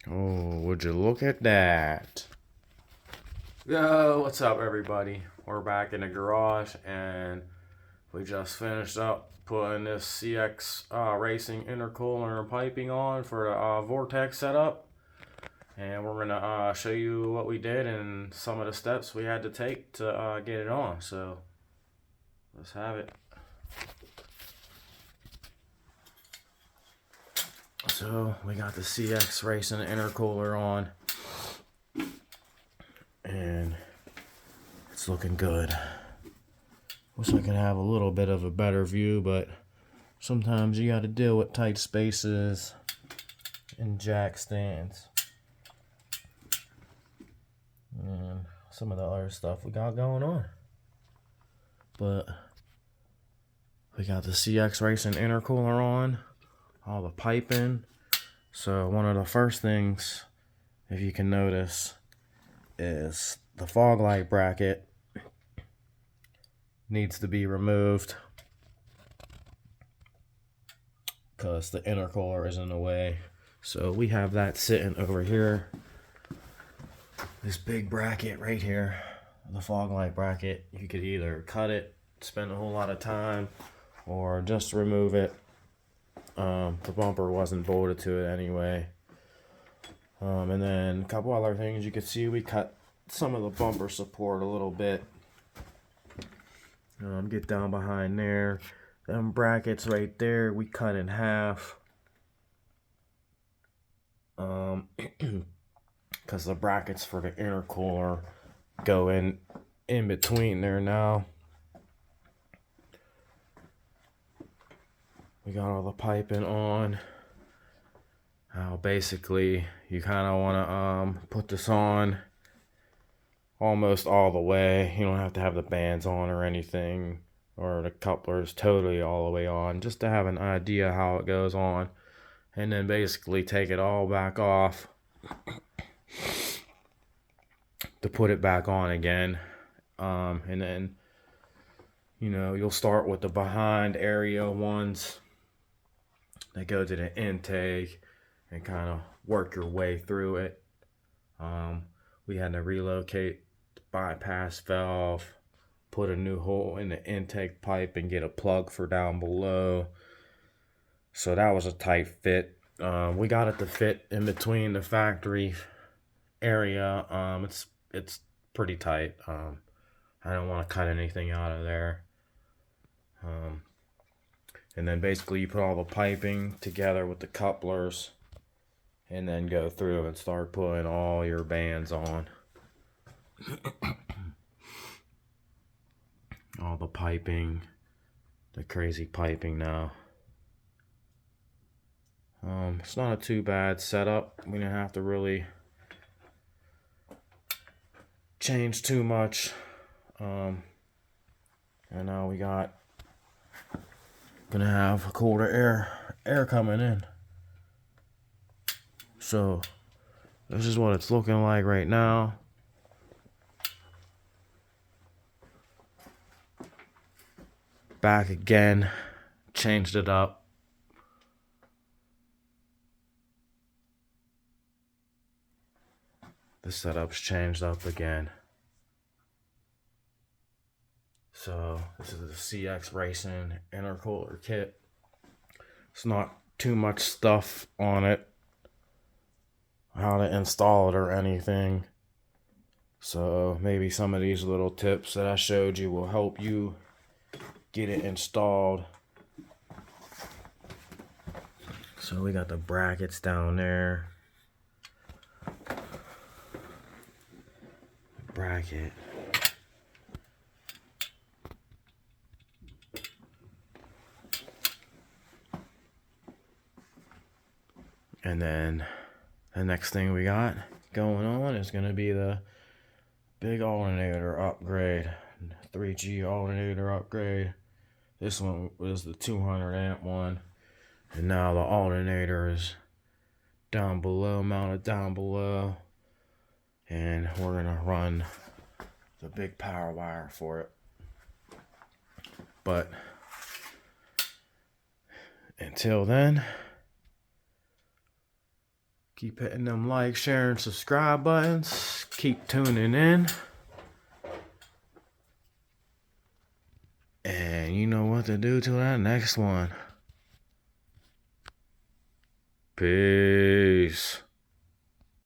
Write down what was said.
Oh, would you look at that? Yo, what's up, everybody? We're back in the garage, and we just finished up putting this CX Racing intercooler and piping on for the vortech setup. And we're going to show you what we did and some of the steps we had to take to get it on. So, let's have it. So, we got the CX Racing intercooler on. And it's looking good. Wish I could have a little bit of a better view, but sometimes you got to deal with tight spaces and jack stands and some of the other stuff we got going on. But we got the CX Racing intercooler on, all the piping. So one of the first things, if you can notice, is the fog light bracket needs to be removed because the intercooler is in the way. So we have that sitting over here. This big bracket right here, the fog light bracket, you could either cut it, spend a whole lot of time, or just remove it. The bumper wasn't bolted to it anyway. And then a couple other things you could see, we cut some of the bumper support a little bit. Get down behind there. Them brackets right there, we cut in half. Because the brackets for the intercooler go in between there now. We got all the piping on. Now basically you kind of want to put this on almost all the way. You don't have to have the bands on or anything, or the couplers totally all the way on, just to have an idea how it goes on. And then basically take it all back off to put it back on again. And then, you know, you'll start with the behind area ones that go to the intake and kind of work your way through it. We had to relocate the bypass valve, put a new hole in the intake pipe, and get a plug for down below. So that was a tight fit. We got it to fit in between the factory area. It's pretty tight. I don't want to cut anything out of there. And then basically you put all the piping together with the couplers and then go through and start putting all your bands on. All the piping, the crazy piping now. It's not a too bad setup. We didn't have to really change too much. And now we got gonna have colder air coming in. So this is what it's looking like right now. Back again, changed it up. The setup's changed up again. So this is the CX Racing intercooler kit. It's not too much stuff on it, how to install it or anything. So maybe some of these little tips that I showed you will help you get it installed. So we got the brackets down there. Bracket. And then the next thing we got going on is going to be the big alternator upgrade, 3G alternator upgrade. This one was the 200 amp one, and now the alternator is down below, mounted down below, and we're gonna run the big power wire for it. But until then, Keep hitting them like, share, and subscribe buttons. Keep tuning in. And you know what to do till that next one. Peace.